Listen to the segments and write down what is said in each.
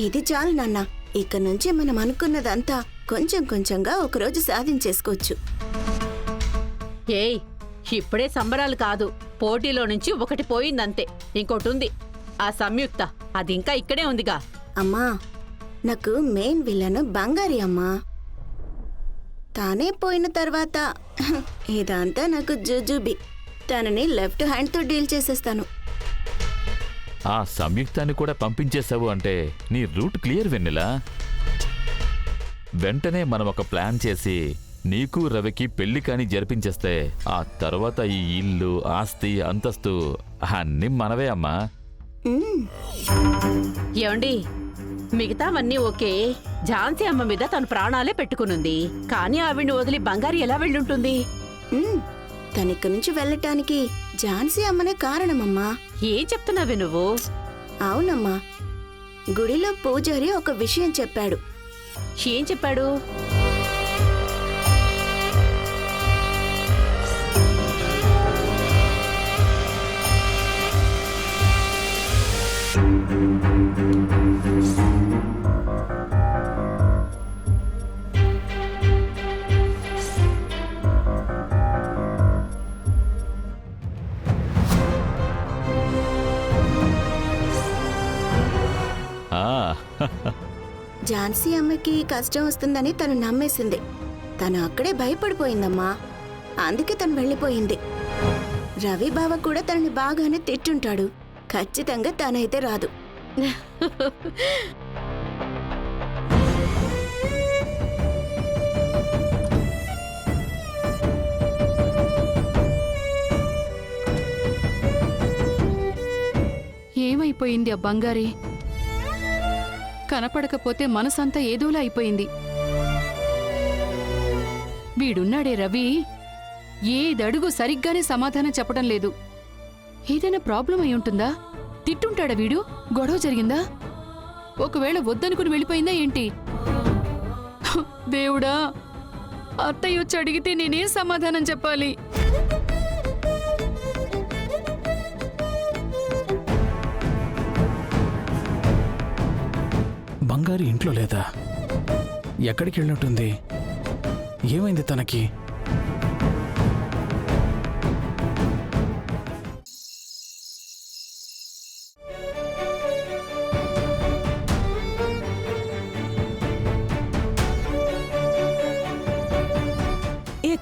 ఇది చాలు నాన్న. ఇక నుంచి మనం అనుకున్నదంతా కొంచెం కొంచెంగా ఒకరోజు సాధించేసుకోవచ్చు. ఏయ్, ఇప్పుడే సంబరాలు కాదు, పోటీలో నుంచి ఒకటి పోయిందంతే, ఇంకోటి ఉంది. ఆ సంయుక్త, అది ఇంకా ఇక్కడే ఉందిగా. అమ్మా, నాకు మెయిన్ విలన్ బంగారి అమ్మా. తానే పోయిన తర్వాత ఇదంతా నాకు జుజుబి. తనని లెఫ్ట్ హ్యాండ్తో డీల్ చేసేస్తాను. ఆ సంయుక్తాన్ని కూడా పంపించేశావు అంటే నీ రూట్ క్లియర్ వెన్నెలా. వెంటనే మనం ఒక ప్లాన్ చేసి నీకు రవికి పెళ్లి కాని జరిపించేస్తే ఆ తర్వాత ఈ ఇల్లు, ఆస్తి, అంతస్తు అన్నీ మనవే అమ్మా. ఏమండి, మిగతావన్నీ ఓకే. ఝాన్సీ అమ్మ మీద తన ప్రాణాలే పెట్టుకునుంది, కానీ ఆవిడ్ని వదిలి బంగారి ఎలా వెళ్ళుంటుంది? తనిక్కడి నుంచి వెళ్ళటానికి ఝాన్సీ అమ్మనే కారణమమ్మా. ఏం చెప్తున్నావే నువ్వు? అవునమ్మా, గుడిలో పూజారి ఒక విషయం చెప్పాడు. ఏం చెప్పాడు? ఝాన్సీ అమ్మకి కష్టం వస్తుందని తను నమ్మేసింది. తను అక్కడే భయపడిపోయిందమ్మా. అందుకే తను వెళ్ళిపోయింది. రవి బావ కూడా తనని బాగానే తిట్టుంటాడు. ఖచ్చితంగా తనైతే రాదు. ఏమైపోయింది ఆ బంగారి? కనపడకపోతే మనసంతా ఏదోలా అయిపోయింది. వీడున్నాడే రవి, ఏదడుగు సరిగ్గానే సమాధానం చెప్పడం లేదు. ఏదైనా ప్రాబ్లం అయి ఉంటుందా? తిట్టుంటాడా వీడు? గొడవ జరిగిందా? ఒకవేళ వద్దనుకుని వెళ్ళిపోయిందా ఏంటి? దేవుడా, అత్తయ్య వచ్చి అడిగితే నేనేం సమాధానం చెప్పాలి? బంగారు ఇంట్లో లేదా? ఎక్కడికి వెళ్ళినట్టుంది? ఏమైంది తనకి?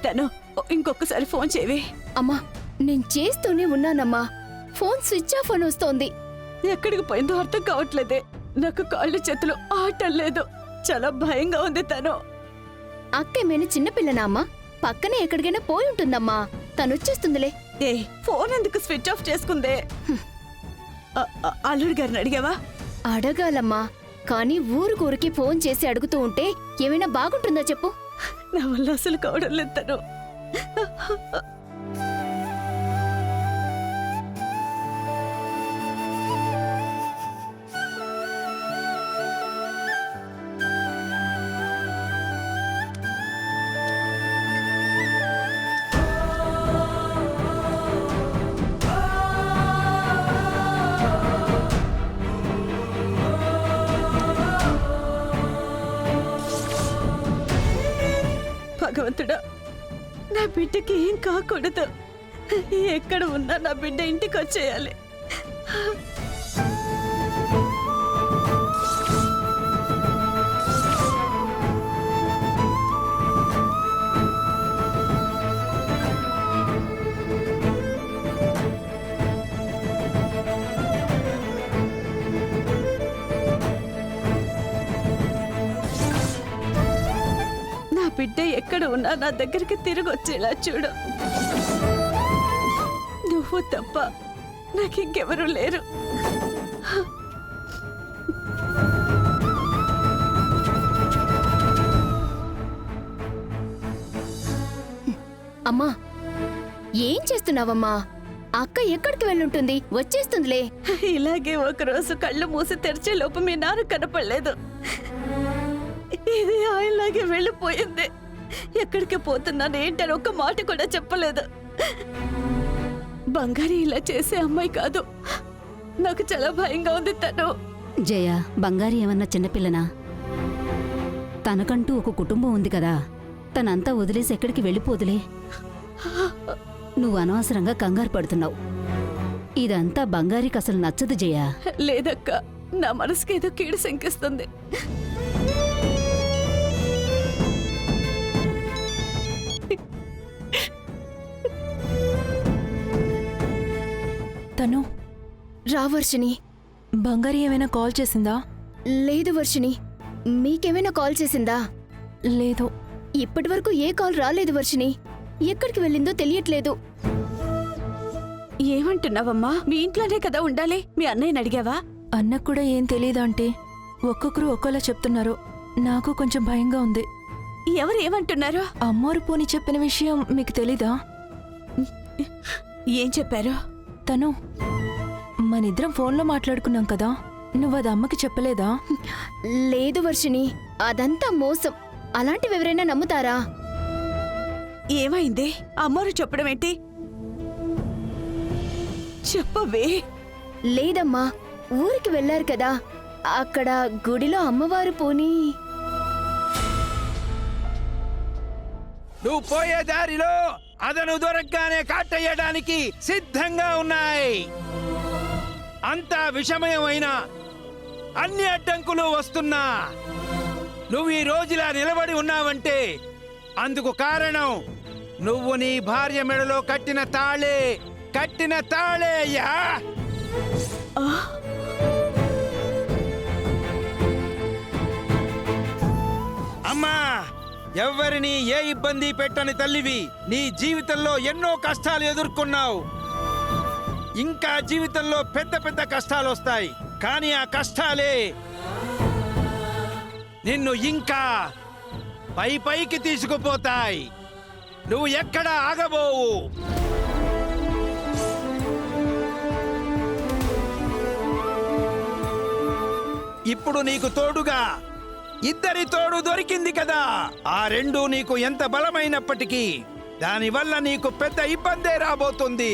తను ఇంకొకసారి ఫోన్ చేవి. అమ్మా, నేను చేస్తూనే ఉన్నానమ్మా. ఫోన్ స్విచ్ ఆఫ్ అని వస్తోంది. ఎక్కడికి పోయిందో అర్థం కావట్లేదే. నాకు కాళ్ళు చేతులు ఆటం లేదు. చాలా భయంగా ఉంది. తను అక్కేమైనా చిన్నపిల్లనా అమ్మా? పక్కనే ఎక్కడికైనా పోయి ఉంటుందమ్మా. తనొచ్చేస్తుందిలే. ఏ, ఫోన్ ఎందుకు స్విచ్ ఆఫ్ చేసుకుందే? అల్లుడి గారిని అడిగావా? అడగాలమ్మా, కానీ ఊరికి ఫోన్ చేసి అడుగుతూ ఉంటే ఏమైనా బాగుంటుందా చెప్పు? నా వల్ల అసలు కావడం లేదు. తను భగవంతుడా, నా బిడ్డకి ఏం కాకూడదు. ఎక్కడ ఉన్నా నా బిడ్డ ఇంటికి వచ్చేయాలి. బిడ్డ ఎక్కడ ఉన్నా నా దగ్గరికి తిరిగి వచ్చేలా చూడు. నువ్వు తప్ప నాకింకెవరూ లేరు. అమ్మా, ఏం చేస్తున్నావమ్మా? అక్క ఎక్కడికి వెళ్ళుంటుంది? వచ్చేస్తుందిలే. ఇలాగే ఒకరోజు కళ్ళు మూసి తెరిచే లోపు మీ నాన్న కనపడలేదు. ఇది ఆయనలాగే వెళ్ళిపోయింది. ఎక్కడికి పోతున్నాను ఏంటని ఒక్క మాట కూడా చెప్పలేదు. బంగారి ఇలా చేసే అమ్మాయి కాదు. నాకు చాలా భయంగా ఉంది. తను జయ, బంగారి ఏమన్నా చిన్నపిల్లనా? తనకంటూ ఒక కుటుంబం ఉంది కదా, తనంతా వదిలేసి ఎక్కడికి వెళ్ళిపోదులే. నువ్వు అనవసరంగా కంగారు పడుతున్నావు. ఇదంతా బంగారికి అసలు నచ్చదు జయ. లేదక్క, నా మనసుకి ఏదో కీడు శంకిస్తుంది. తను రా వర్షిని. బంగారి ఏమైనా కాల్ చేసిందా? లేదు వర్షిని, మీకేమైనా కాల్ చేసిందా? లేదు. ఇప్పటి వరకు ఏ కాల్ రాలేదు వర్షిని. ఎక్కడికి వెళ్ళిందో తెలియట్లేదు. ఏమంటున్నావమ్మా? మీ ఇంట్లోనే కదా ఉండాలి. మీ అన్నయ్యని అడిగావా? అన్నకు కూడా ఏం తెలియదా అంటే ఒక్కొక్కరు ఒక్కోలా చెప్తున్నారు. నాకు కొంచెం భయంగా ఉంది. ఎవరు ఏమంటున్నారు? అమ్మోరు పోని చెప్పిన విషయం మీకు తెలీదా? ఏం చెప్పారు? తను మనిద్దరం ఫోన్లో మాట్లాడుకున్నాం కదా, నువ్వు అది అమ్మకి చెప్పలేదా? లేదు వర్షిని, అదంతా మోసం. అలాంటివి ఎవరైనా నమ్ముతారా? ఏమైంది? అమ్మోరు చెప్పడం ఏంటి? చెప్పవే. లేదమ్మా, ఊరికి వెళ్ళారు కదా, అక్కడ గుడిలో అమ్మవారు పోని. నువ్వు పోయే దారిలో అదను దొరకగానే కాటేయడానికి సిద్ధంగా ఉన్నాయి. అంతా విషమయమైన అన్ని అడ్డంకులు వస్తున్నా నువ్వు ఈ రోజులా నిలబడి ఉన్నావంటే అందుకు కారణం నువ్వు నీ భార్య మెడలో కట్టిన తాళే అయ్యా. అమ్మా, ఎవ్వరిని ఏ ఇబ్బంది పెట్టని తల్లివి. నీ జీవితంలో ఎన్నో కష్టాలు ఎదుర్కొన్నావు. ఇంకా జీవితంలో పెద్ద పెద్ద కష్టాలు వస్తాయి. కానీ ఆ కష్టాలే నిన్ను ఇంకా పైకి తీసుకుపోతాయి. నువ్వు ఎక్కడ ఆగబోవు. ఇప్పుడు నీకు తోడుగా ఇద్దరి తోడు దొరికింది కదా. ఆ రెండు నీకు ఎంత బలమైనప్పటికీ దానివల్ల నీకు పెద్ద ఇబ్బందే రాబోతుంది.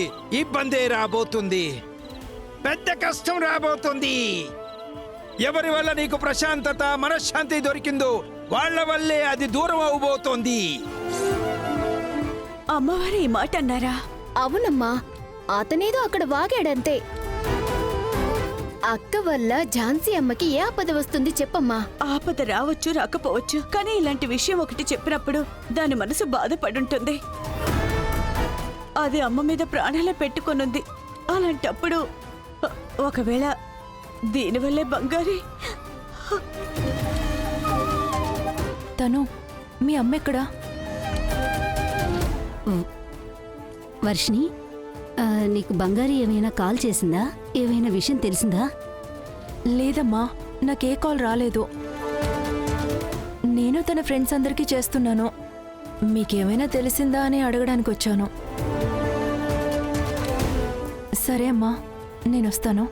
పెద్ద కష్టం రాబోతుంది. ఎవరి వల్ల నీకు ప్రశాంతత, మనశ్శాంతి దొరికిందో వాళ్ళ వల్లే అది దూరం అవబోతోంది. అమ్మవారు ఈ మాట అన్నారా? అవునమ్మా, అతనేదో అక్కడ వాగాడంతే. అక్క వల్ల ఝాన్సీ అమ్మకి ఏ ఆపద వస్తుంది చెప్పమ్మా? ఆపద రావచ్చు, రాకపోవచ్చు, కానీ ఇలాంటి విషయం ఒకటి చెప్పినప్పుడు దాని మనసు బాధపడుంటుంది. అది అమ్మ మీద ప్రాణాలే పెట్టుకొనుంది. అలాంటప్పుడు ఒకవేళ దీనివల్లే బంగారి. తను మీ అమ్మ ఎక్కడా? వర్షిని, నీకు బంగారి ఏమైనా కాల్ చేసిందా? ఏమైనా విషయం తెలిసిందా? లేదమ్మా, నాకే కాల్ రాలేదు. నేను తన ఫ్రెండ్స్ అందరికీ చేస్తున్నాను. మీకేమైనా తెలిసిందా అని అడగడానికి వచ్చాను. సరే అమ్మా, నేను వస్తాను.